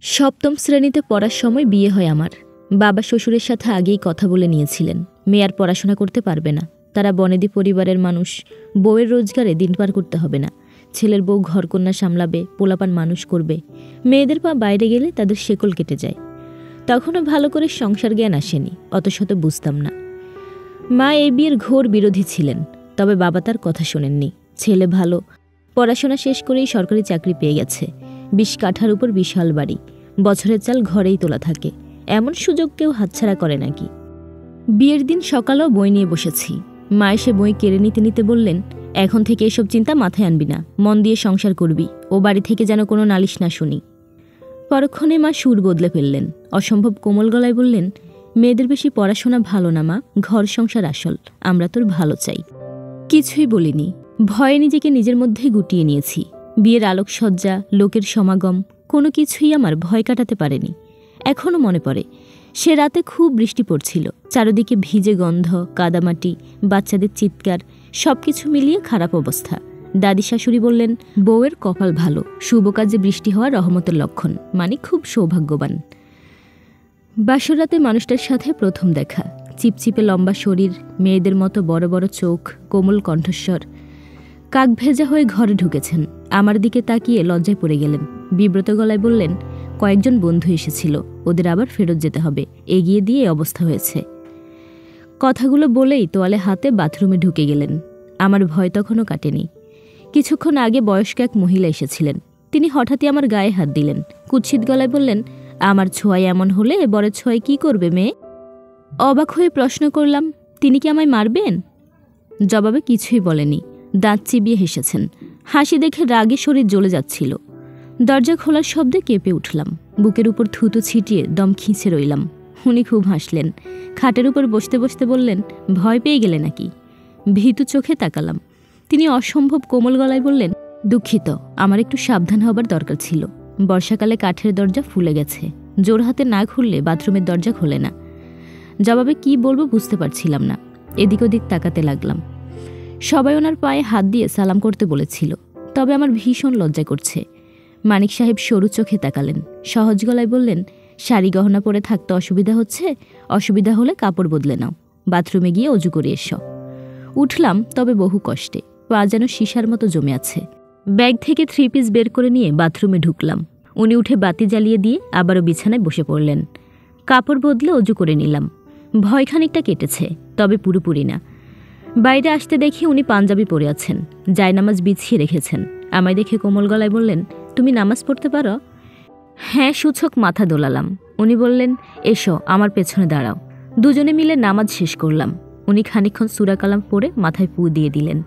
সপ্তম শ্রেণীতে পড়ার সময় বিয়ে হয় আমার। বাবা শ্বশুরের সাথে আগেই কথা বলে নিয়েছিলেন, মেয়ে আর পড়াশোনা করতে পারবে না। তারা বনেদি পরিবারের মানুষ, বউয়ের রোজগারে দিন পার করতে হবে না। ছেলের বউ ঘরকন্যা সামলাবে, পোলাপান মানুষ করবে। মেয়েদের পা বাইরে গেলে তাদের শেকল কেটে যায়। তখনও ভালো করে সংসার জ্ঞান আসেনি, অত শত বুঝতাম না। মা এই বিয়ের ঘোর বিরোধী ছিলেন, তবে বাবা তার কথা শোনেননি। ছেলে ভালো, পড়াশোনা শেষ করেই সরকারি চাকরি পেয়ে গেছে। 20 কাঠার উপর বিশাল বাড়ি, বছরের চাল ঘরেই তোলা থাকে। এমন সুযোগ কেউ হাতছাড়া করে নাকি? বিয়ের দিন সকালেও বই নিয়ে বসেছি। মা এসে বই কেড়ে নিতে নিতে বললেন, এখন থেকে এসব চিন্তা মাথায় আনবি না, মন দিয়ে সংসার করবি। ও বাড়ি থেকে যেন কোনো নালিশ না শুনি। পরক্ষণে মা সুর বদলে ফেললেন, অসম্ভব কোমল গলায় বললেন, মেয়েদের বেশি পড়াশোনা ভালো না মা, ঘর সংসার আসল। আমরা তোর ভালো চাই। কিছুই বলিনি, ভয়ে নিজেকে নিজের মধ্যেই গুটিয়ে নিয়েছি। বিয়ের আলোকসজ্জা, লোকের সমাগম, কোনো কিছুই আমার ভয় কাটাতে পারেনি। এখনও মনে পড়ে, সে রাতে খুব বৃষ্টি পড়ছিল। চারদিকে ভিজে গন্ধ, কাদামাটি, বাচ্চাদের চিৎকার, সব কিছু মিলিয়ে খারাপ অবস্থা। দাদি শাশুড়ি বললেন, বউয়ের কপাল ভালো, শুভ কাজে বৃষ্টি হওয়া রহমতের লক্ষণ, মানে খুব সৌভাগ্যবান। বাসর রাতে মানুষটার সাথে প্রথম দেখা। চিপচিপে লম্বা শরীর, মেয়েদের মতো বড় বড় চোখ, কোমল কণ্ঠস্বর। কাক ভেজা হয়ে ঘরে ঢুকেছেন। আমার দিকে তাকিয়ে লজ্জায় পড়ে গেলেন। বিব্রত গলায় বললেন, কয়েকজন বন্ধু এসেছিল, ওদের আবার ফেরত যেতে হবে, এগিয়ে দিয়ে অবস্থা হয়েছে। কথাগুলো বলেই তোয়ালে হাতে বাথরুমে ঢুকে গেলেন। আমার ভয় তখনও কাটেনি। কিছুক্ষণ আগে বয়স্ক এক মহিলা এসেছিলেন। তিনি হঠাৎই আমার গায়ে হাত দিলেন। কুৎসিত গলায় বললেন, আমার ছোঁয়ায় এমন হলে বরের ছোঁয়ায় কি করবে মেয়ে? অবাক হয়ে প্রশ্ন করলাম, তিনি কি আমায় মারবেন? জবাবে কিছুই বলেনি, দাঁত চিবিয়ে হেসেছেন। হাসি দেখে রাগে শরীর জ্বলে যাচ্ছিল। দরজা খোলার শব্দে কেঁপে উঠলাম। বুকের উপর থুতু ছিটিয়ে দম খিঁচে রইলাম। উনি খুব হাসলেন। খাটের উপর বসতে বসতে বললেন, ভয় পেয়ে গেলে নাকি? ভীতু চোখে তাকালাম। তিনি অসম্ভব কোমল গলায় বললেন, দুঃখিত, আমার একটু সাবধান হবার দরকার ছিল। বর্ষাকালে কাঠের দরজা ফুলে গেছে, জোর হাতে না খুললে বাথরুমের দরজা খোলে না। জবাবে কি বলবো বুঝতে পারছিলাম না। এদিক ওদিক তাকাতে লাগলাম। সবাই ওনার পায়ে হাত দিয়ে সালাম করতে বলেছিল, তবে আমার ভীষণ লজ্জা করছে। মানিক সাহেব সরু চোখে তাকালেন, সহজ গলায় বললেন, শাড়ি গহনা পরে থাকতে অসুবিধা হচ্ছে? অসুবিধা হলে কাপড় বদলে নাও, বাথরুমে গিয়ে অজু করে এসো। উঠলাম, তবে বহু কষ্টে। পা যেন সীসার মতো জমে আছে। ব্যাগ থেকে 3 পিস বের করে নিয়ে বাথরুমে ঢুকলাম। উনি উঠে বাতি জ্বালিয়ে দিয়ে আবারও বিছানায় বসে পড়লেন। কাপড় বদলে অজু করে নিলাম। ভয় খানিকটা কেটেছে, তবে পুরোপুরি না। বাইরে আসতে দেখি উনি পাঞ্জাবি পরে আছেন, জায়নামাজ বিছিয়ে রেখেছেন। আমায় দেখে কোমল গলায় বললেন, তুমি নামাজ পড়তে পারো? হ্যাঁ সূচক মাথা দোলালাম। উনি বললেন, এসো আমার পেছনে দাঁড়াও। দুজনে মিলে নামাজ শেষ করলাম। উনি খানিকক্ষণ সূরা কালাম পড়ে মাথায় পু দিয়ে দিলেন।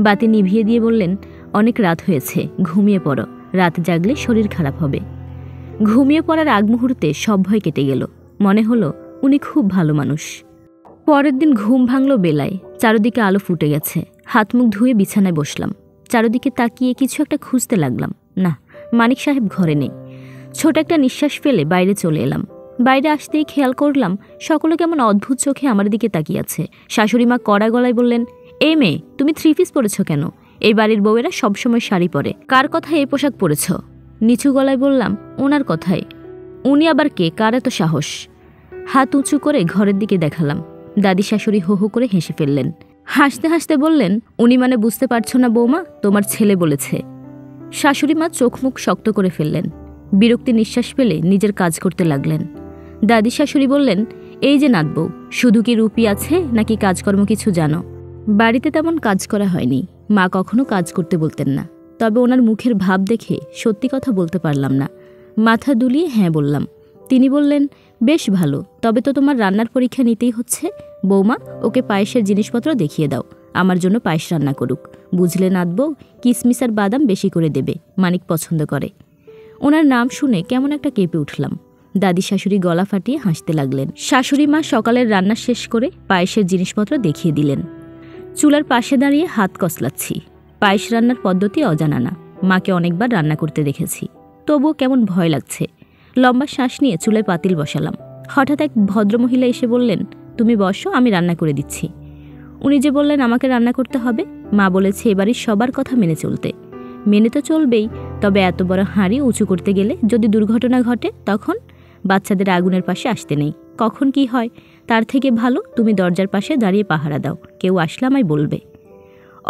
বাতি নিভিয়ে দিয়ে বললেন, অনেক রাত হয়েছে, ঘুমিয়ে পড়ো, রাত জাগলে শরীর খারাপ হবে। ঘুমিয়ে পড়ার আগ মুহূর্তে সব ভয় কেটে গেল। মনে হলো উনি খুব ভালো মানুষ। পরের দিন ঘুম ভাঙল বেলায়। চারদিকে আলো ফুটে গেছে। হাত মুখ ধুয়ে বিছানায় বসলাম। চারদিকে তাকিয়ে কিছু একটা খুঁজতে লাগলাম। না, মানিক সাহেব ঘরে নেই। ছোট একটা নিঃশ্বাস ফেলে বাইরে চলে এলাম। বাইরে আসতেই খেয়াল করলাম সকলে কেমন অদ্ভুত চোখে আমার দিকে তাকিয়ে আছে। শাশুড়ি মা কড়া গলায় বললেন, এই মেয়ে, তুমি 3 পিস পরেছ কেন? এই বাড়ির বউয়েরা সবসময় শাড়ি পরে, কার কথায় এই পোশাক পরেছ? নিচু গলায় বললাম, ওনার কথায়। উনি আবার কে, কার এত সাহস? হাত উঁচু করে ঘরের দিকে দেখালাম। দাদি শাশুড়ি হো হো করে হেসে ফেললেন। হাসতে হাসতে বললেন, উনি মানে বুঝতে পারছো না বৌমা, তোমার ছেলে বলেছে। শাশুড়ি মা চোখ মুখ শক্ত করে ফেললেন। বিরক্তি নিঃশ্বাস ফেলে নিজের কাজ করতে লাগলেন। দাদি শাশুড়ি বললেন, এই যে নাতবউ, শুধু কি রুপি আছে নাকি কাজকর্ম কিছু জানো? বাড়িতে তেমন কাজ করা হয়নি। মা কখনো কাজ করতে বলতেন না, তবে ওনার মুখের ভাব দেখে সত্যি কথা বলতে পারলাম না। মাথা দুলিয়ে হ্যাঁ বললাম। তিনি বললেন, বেশ ভালো, তবে তো তোমার রান্নার পরীক্ষা নিতেই হচ্ছে। বৌমা, ওকে পায়েসের জিনিসপত্র দেখিয়ে দাও, আমার জন্য পায়েস রান্না করুক। বুঝলে নাতবউ, কিশমিশ আর বাদাম বেশি করে দেবে, মানিক পছন্দ করে। ওনার নাম শুনে কেমন একটা কেঁপে উঠলাম। দাদি শাশুড়ি গলা ফাটিয়ে হাসতে লাগলেন। শাশুড়ি মা সকালের রান্না শেষ করে পায়েসের জিনিসপত্র দেখিয়ে দিলেন। চুলার পাশে দাঁড়িয়ে হাত কসলাচ্ছি। পায়েস রান্নার পদ্ধতি অজানা না, মাকে অনেকবার রান্না করতে দেখেছি, তবুও কেমন ভয় লাগছে। লম্বা শ্বাস নিয়ে চুলায় পাতিল বসালাম। হঠাৎ এক ভদ্রমহিলা এসে বললেন, তুমি বসো, আমি রান্না করে দিচ্ছি। উনি যে বললেন আমাকে রান্না করতে হবে, মা বলেছে এবারই সবার কথা মেনে চলতে। মেনে তো চলবেই, তবে এত বড় হাঁড়ি উঁচু করতে গেলে যদি দুর্ঘটনা ঘটে তখন বাচ্চাদের আগুনের পাশে আসতে নেই, কখন কি হয়। তার থেকে ভালো তুমি দরজার পাশে দাঁড়িয়ে পাহারা দাও, কেউ আসলে আমায় বলবে।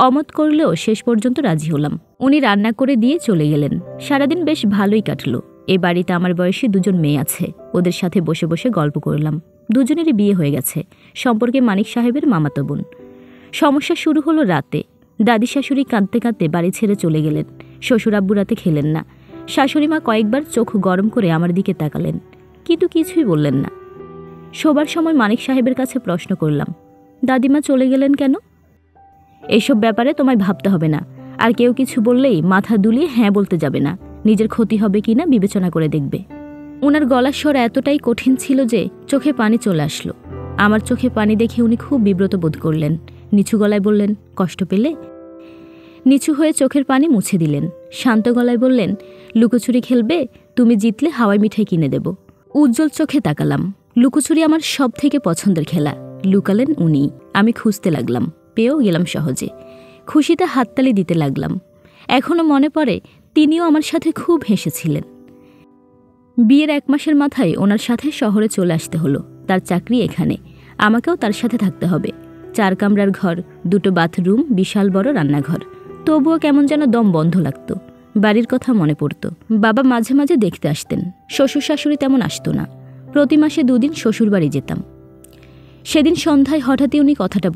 অমত করলেও শেষ পর্যন্ত রাজি হলাম। উনি রান্না করে দিয়ে চলে গেলেন। সারাদিন বেশ ভালোই কাটলো। এ বাড়িতে আমার বয়সী 2 মেয়ে আছে, ওদের সাথে বসে বসে গল্প করলাম। দুজনেরই বিয়ে হয়ে গেছে, সম্পর্কে মানিক সাহেবের মামাতো বোন। সমস্যা শুরু হলো রাতে। দাদি শাশুড়ি কাঁদতে কাঁদতে বাড়ি ছেড়ে চলে গেলেন। শ্বশুর আব্বু রাতে খেলেন না। শাশুড়িমা কয়েকবার চোখ গরম করে আমার দিকে তাকালেন, কিন্তু কিছুই বললেন না। শোবার সময় মানিক সাহেবের কাছে প্রশ্ন করলাম, দাদিমা চলে গেলেন কেন? এইসব ব্যাপারে তোমায় ভাবতে হবে না, আর কেউ কিছু বললেই মাথা দুলিয়ে হ্যাঁ বলতে যাবে না, নিজের ক্ষতি হবে কিনা বিবেচনা করে দেখবে। ওনার গলার স্বর এতটাই কঠিন ছিল যে চোখে পানি চলে আসলো। আমার চোখে পানি দেখে উনি খুব বিব্রত বোধ করলেন। নিচু গলায় বললেন, কষ্ট পেলে? নিচু হয়ে চোখের পানি মুছে দিলেন। শান্ত গলায় বললেন, লুকোচুরি খেলবে? তুমি জিতলে হাওয়াই মিঠাই কিনে দেব। উজ্জ্বল চোখে তাকালাম। লুকোচুরি আমার সব থেকে পছন্দের খেলা। লুকালেন উনি, আমি খুঁজতে লাগলাম, পেয়েও গেলাম সহজে। খুশিতে হাততালি দিতে লাগলাম। এখনও মনে পড়ে তিনিও আমার সাথে খুব হেসেছিলেন। বিয়ের 1 মাসের মাথায় ওনার সাথে শহরে চলে আসতে হলো। তার চাকরি এখানে, আমাকেও তার সাথে থাকতে হবে। 4 কামরার ঘর, 2 বাথরুম, বিশাল বড় রান্নাঘর। তবুও কেমন যেন দম বন্ধ লাগতো। বাড়ির কথা মনে পড়ত। বাবা মাঝে মাঝে দেখতে আসতেন। শ্বশুর শাশুড়ি তেমন আসতো না। প্রতি মাসে 2 দিন শ্বশুর বাড়ি যেতাম। সেদিন সন্ধ্যায় হঠাৎই উনি কথাটা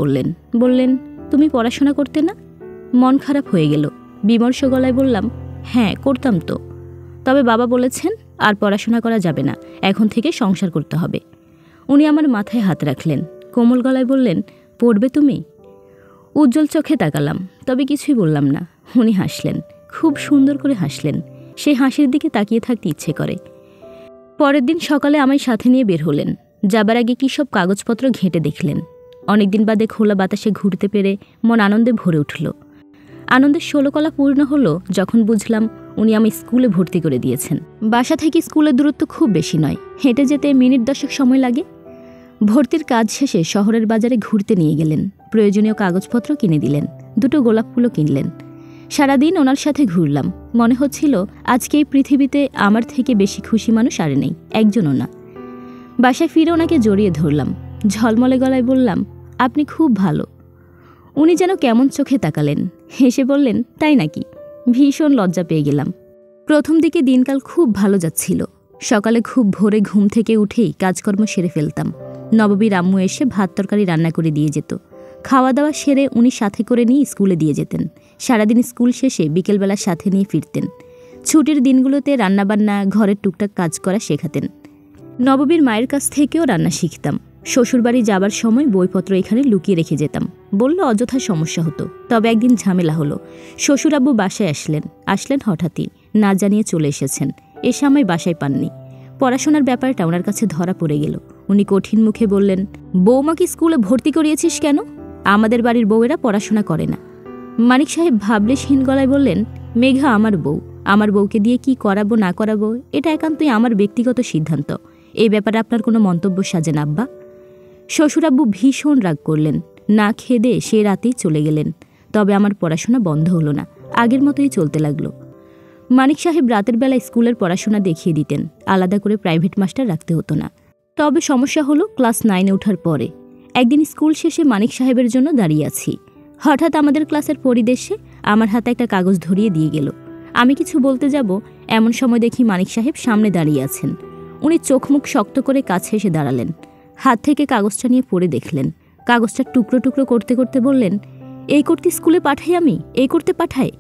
বললেন, তুমি পড়াশোনা করতে না? মন খারাপ হয়ে গেল। বিমর্ষ গলায় বললাম, হ্যাঁ করতাম তো, তবে বাবা বলেছেন আর পড়াশোনা করা যাবে না, এখন থেকে সংসার করতে হবে। উনি আমার মাথায় হাত রাখলেন, কোমল গলায় বললেন, পড়বে তুমি? উজ্জ্বল চোখে তাকালাম, তবে কিছুই বললাম না। উনি হাসলেন, খুব সুন্দর করে হাসলেন। সেই হাসির দিকে তাকিয়ে থাকতে ইচ্ছে করে। পরের দিন সকালে আমায় সাথে নিয়ে বের হলেন। যাবার আগে কী সব কাগজপত্র ঘেঁটে দেখলেন। অনেকদিন বাদে খোলা বাতাসে ঘুরতে পেরে মন আনন্দে ভরে উঠল। আনন্দের 16 কলা পূর্ণ হলো যখন বুঝলাম উনি আমায় স্কুলে ভর্তি করে দিয়েছেন। বাসা থেকে স্কুলের দূরত্ব খুব বেশি নয়, হেঁটে যেতে মিনিট 10 সময় লাগে। ভর্তির কাজ শেষে শহরের বাজারে ঘুরতে নিয়ে গেলেন। প্রয়োজনীয় কাগজপত্র কিনে দিলেন, 2 গোলাপ ফুলও কিনলেন। সারাদিন ওনার সাথে ঘুরলাম। মনে হচ্ছিল আজকে এই পৃথিবীতে আমার থেকে বেশি খুশি মানুষ আর নেই, একজনও না। বাসায় ফিরে ওনাকে জড়িয়ে ধরলাম। ঝলমলে গলায় বললাম, আপনি খুব ভালো। উনি যেন কেমন চোখে তাকালেন, হেসে বললেন, তাই নাকি? ভীষণ লজ্জা পেয়ে গেলাম। প্রথম দিকে দিনকাল খুব ভালো যাচ্ছিল। সকালে খুব ভোরে ঘুম থেকে উঠেই কাজকর্ম সেরে ফেলতাম। নববীর আম্মু এসে ভাত তরকারি রান্না করে দিয়ে যেত। খাওয়া দাওয়া সেরে উনি সাথে করে নিয়ে স্কুলে দিয়ে যেতেন। সারাদিন স্কুল শেষে বিকেলবেলা সাথে নিয়ে ফিরতেন। ছুটির দিনগুলোতে রান্নাবান্না, ঘরের টুকটাক কাজ করা শেখাতেন। নববীর মায়ের কাছ থেকেও রান্না শিখতাম। শ্বশুরবাড়ি যাবার সময় বইপত্র এখানে লুকিয়ে রেখে যেতাম। বলল অযথা সমস্যা হতো। তবে একদিন ঝামেলা হলো। শ্বশুর আব্বু বাসায় আসলেন হঠাৎই, না জানিয়ে চলে এসেছেন। এসে আমায় বাসায় পাননি। পড়াশোনার ব্যাপারটা ওনার কাছে ধরা পড়ে গেল। উনি কঠিন মুখে বললেন, বৌমাকে স্কুলে ভর্তি করিয়েছিস কেন? আমাদের বাড়ির বউয়েরা পড়াশোনা করে না। মানিক সাহেব ভাবলেশহীন গলায় বললেন, মেঘা আমার বউ। আমার বউকে দিয়ে কি করাবো না করাবো এটা একান্তই আমার ব্যক্তিগত সিদ্ধান্ত। এই ব্যাপারে আপনার কোনো মন্তব্য সাজে না আব্বা। শ্বশুর আব্বু ভীষণ রাগ করলেন। না খেদে সে রাতেই চলে গেলেন। তবে আমার পড়াশোনা বন্ধ হলো না, আগের মতোই চলতে লাগলো। মানিক সাহেব রাতের বেলায় স্কুলের পড়াশোনা দেখিয়ে দিতেন। আলাদা করে প্রাইভেট মাস্টার রাখতে হতো না। তবে সমস্যা হলো ক্লাস 9-এ ওঠার পরে। একদিন স্কুল শেষে মানিক সাহেবের জন্য দাঁড়িয়ে আছি। হঠাৎ আমাদের ক্লাসের পরিবেশে আমার হাতে একটা কাগজ ধরিয়ে দিয়ে গেল। আমি কিছু বলতে যাব, এমন সময় দেখি মানিক সাহেব সামনে দাঁড়িয়ে আছেন। উনি চোখ মুখ শক্ত করে কাছে এসে দাঁড়ালেন। হাত থেকে কাগজটা নিয়ে পড়ে দেখলেন। কাগজটা টুকরো টুকরো করতে করতে বললেন, এই করতে স্কুলে পাঠাই আমি? এই করতে পাঠাই?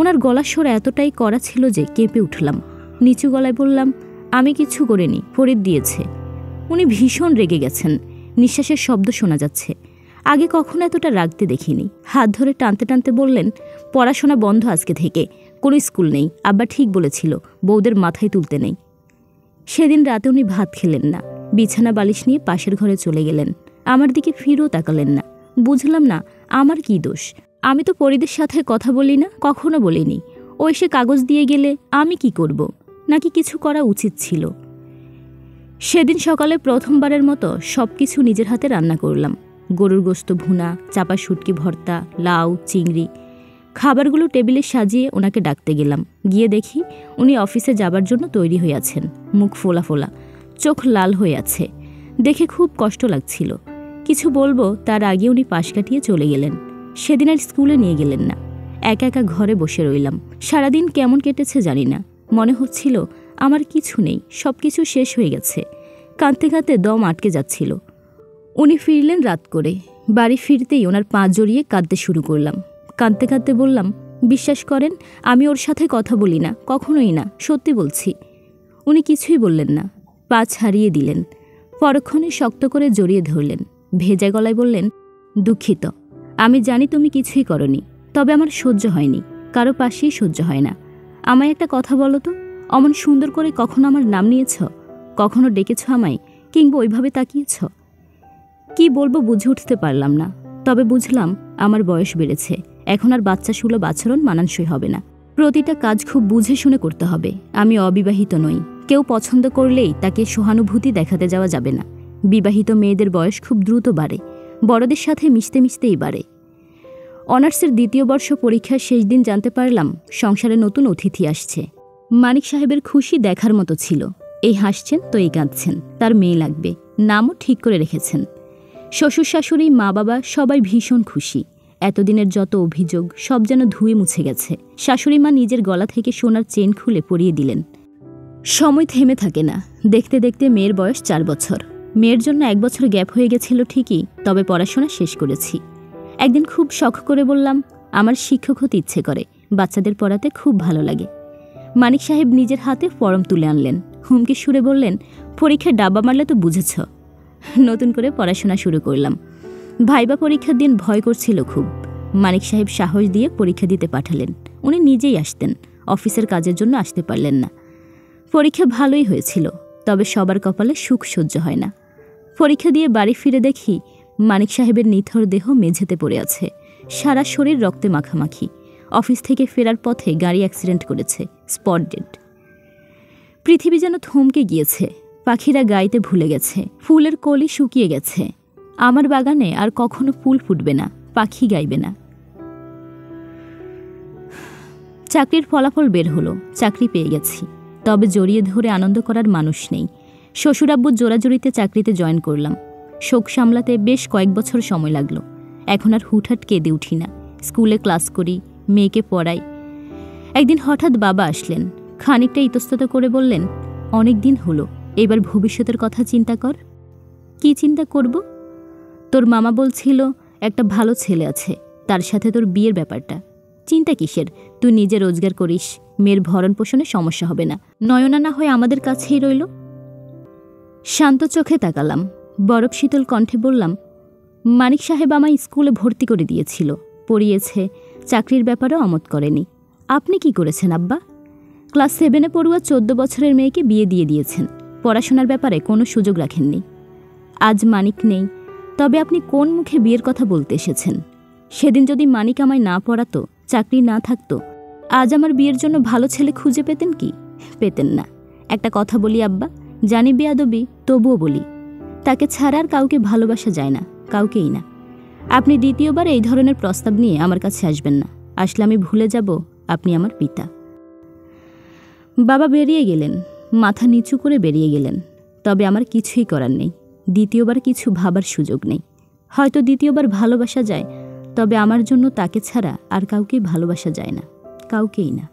ওনার গলার স্বর এতটাই কড়া ছিল যে কেঁপে উঠলাম। নিচু গলায় বললাম, আমি কিছু করিনি, ফরিদ দিয়েছে। উনি ভীষণ রেগে গেছেন। নিঃশ্বাসের শব্দ শোনা যাচ্ছে। আগে কখনো এতটা রাগতে দেখিনি। হাত ধরে টানতে টানতে বললেন, পড়াশোনা বন্ধ আজকে থেকে, কোনো স্কুল নেই। আব্বা ঠিক বলেছিল, বউদের মাথায় তুলতে নেই। সেদিন রাতে উনি ভাত খেলেন না। বিছানা বালিশ নিয়ে পাশের ঘরে চলে গেলেন। আমার দিকে ফিরেও তাকালেন না। বুঝলাম না আমার কি দোষ। আমি তো পরিদের সাথে কথা বলি না, কখনো বলিনি। ও এসে কাগজ দিয়ে গেলে আমি কি করব? নাকি কিছু করা উচিত ছিল? সেদিন সকালে প্রথমবারের মতো সব কিছু নিজের হাতে রান্না করলাম। গরুর গোস্ত ভুনা, চাপা শুটকি ভর্তা, লাউ, চিংড়ি। খাবারগুলো টেবিলে সাজিয়ে ওনাকে ডাকতে গেলাম। গিয়ে দেখি উনি অফিসে যাবার জন্য তৈরি হয়ে আছেন, মুখ ফোলা ফোলা, চোখ লাল হয়ে আছে। দেখে খুব কষ্ট লাগছিল। কিছু বলবো তার আগে উনি পাশ কাটিয়ে চলে গেলেন। সেদিন আর স্কুলে নিয়ে গেলেন না। একা একা ঘরে বসে রইলাম। সারাদিন কেমন কেটেছে জানি না। মনে হচ্ছিল আমার কিছু নেই, সব কিছু শেষ হয়ে গেছে। কাঁদতে কাঁদতে দম আটকে যাচ্ছিল। উনি ফিরলেন রাত করে। বাড়ি ফিরতেই ওনার পা জড়িয়ে কাঁদতে শুরু করলাম। কাঁদতে কাঁদতে বললাম, বিশ্বাস করেন আমি ওর সাথে কথা বলি না, কখনোই না, সত্যি বলছি। উনি কিছুই বললেন না, পা ছাড়িয়ে দিলেন। পরক্ষণে শক্ত করে জড়িয়ে ধরলেন। ভেজা গলায় বললেন, দুঃখিত, আমি জানি তুমি কিছুই করনি, তবে আমার সহ্য হয়নি, কারো পাশেই সহ্য হয় না। আমায় একটা কথা বলো তো, অমন সুন্দর করে কখনো আমার নাম নিয়েছ? কখনো ডেকেছ আমায়, কিংবা ওইভাবে তাকিয়েছ? কি বলবো বুঝে উঠতে পারলাম না। তবে বুঝলাম আমার বয়স বেড়েছে, এখন আর বাচ্চা সুলভ আচরণ মানানসই হবে না। প্রতিটা কাজ খুব বুঝে শুনে করতে হবে। আমি অবিবাহিত নই। কেউ পছন্দ করলেই তাকে সহানুভূতি দেখাতে যাওয়া যাবে না। বিবাহিত মেয়েদের বয়স খুব দ্রুত বাড়ে, বড়দের সাথে মিশতে মিশতেই বাড়ে। অনার্সের 2য় বর্ষ পরীক্ষার শেষ দিন জানতে পারলাম সংসারে নতুন অতিথি আসছে। মানিক সাহেবের খুশি দেখার মতো ছিল। এই হাসছেন তো এই কাঁদছেন, তার মেয়ে লাগবে, নামও ঠিক করে রেখেছেন। শ্বশুর শাশুড়ি, মা বাবা সবাই ভীষণ খুশি। এতদিনের যত অভিযোগ সব যেন ধুয়ে মুছে গেছে। শাশুড়ি মা নিজের গলা থেকে সোনার চেন খুলে পরিয়ে দিলেন। সময় থেমে থাকে না। দেখতে দেখতে মেয়ের বয়স 4 বছর। মেয়ের জন্য 1 বছর গ্যাপ হয়ে গেছিল ঠিকই, তবে পড়াশোনা শেষ করেছি। একদিন খুব শখ করে বললাম, আমার শিক্ষক হতে ইচ্ছে করে, বাচ্চাদের পড়াতে খুব ভালো লাগে। মানিক সাহেব নিজের হাতে ফর্ম তুলে আনলেন। হুমকি সুরে বললেন, পরীক্ষায় ডাব্বা মারলে তো বুঝেছ। নতুন করে পড়াশোনা শুরু করলাম। ভাইবা পরীক্ষার দিন ভয় করছিল খুব। মানিক সাহেব সাহস দিয়ে পরীক্ষা দিতে পাঠালেন। উনি নিজেই আসতেন, অফিসের কাজের জন্য আসতে পারলেন না। পরীক্ষা ভালোই হয়েছিল, তবে সবার কপালে সুখ সহ্য হয় না। পরীক্ষা দিয়ে বাড়ি ফিরে দেখি মানিক সাহেবের নিথর দেহ মেঝেতে পড়ে আছে, সারা শরীর রক্তে মাখামাখি। অফিস থেকে ফেরার পথে গাড়ি অ্যাক্সিডেন্ট করেছে, স্পট ডেড। পৃথিবী যেন থমকে গিয়েছে। পাখিরা গাইতে ভুলে গেছে, ফুলের কলি শুকিয়ে গেছে। আমার বাগানে আর কখনো ফুল ফুটবে না, পাখি গাইবে না। চাকরির ফলাফল বের হলো, চাকরি পেয়ে গেছি। তবে জড়িয়ে ধরে আনন্দ করার মানুষ নেই। শ্বশুরাব্বুর জোরাজুরিতে চাকরিতে জয়েন করলাম। শোক সামলাতে বেশ কয়েক বছর সময় লাগলো। এখন আর হুটহাট কেঁদে উঠি না। স্কুলে ক্লাস করি, মেয়েকে পড়াই। একদিন হঠাৎ বাবা আসলেন। খানিকটা ইতস্তত করে বললেন, অনেক দিন হলো, এবার ভবিষ্যতের কথা চিন্তা কর। কি চিন্তা করব? তোর মামা বলছিল একটা ভালো ছেলে আছে, তার সাথে তোর বিয়ের ব্যাপারটা। চিন্তা কিসের? তুই নিজে রোজগার করিস, মেয়ের ভরণ পোষণে সমস্যা হবে না। নয়না না হয়ে আমাদের কাছেই রইল। শান্ত চোখে তাকালাম। বরফ শীতল কণ্ঠে বললাম, মানিক সাহেব আমায় স্কুলে ভর্তি করে দিয়েছিল, পড়িয়েছে, চাকরির ব্যাপারেও অমত করেনি। আপনি কি করেছেন আব্বা? ক্লাস 7-এ পড়ুয়া 14 বছরের মেয়েকে বিয়ে দিয়ে দিয়েছেন। পড়াশোনার ব্যাপারে কোনো সুযোগ রাখেননি। আজ মানিক নেই, তবে আপনি কোন মুখে বিয়ের কথা বলতে এসেছেন? সেদিন যদি মানিক আমায় না পড়াতো, চাকরি না থাকতো, আজ আমার বিয়ের জন্য ভালো ছেলে খুঁজে পেতেন কি? পেতেন না। একটা কথা বলি আব্বা, জানি বেয়াদবি, তবুও বলি, তাকে ছাড়া আর কাউকে ভালোবাসা যায় না, কাউকেই না। আপনি দ্বিতীয়বার এই ধরনের প্রস্তাব নিয়ে আমার কাছে আসবেন না। আসলে আমি ভুলে যাব আপনি আমার পিতা। বাবা বেরিয়ে গেলেন, মাথা নিচু করে বেরিয়ে গেলেন। তবে আমার কিছুই করার নেই। দ্বিতীয়বার কিছু ভাবার সুযোগ নেই। হয়তো দ্বিতীয়বার ভালোবাসা যায়, তবে আমার জন্য তাকে ছাড়া আর কাউকেই ভালোবাসা যায় না, কাউকেই না।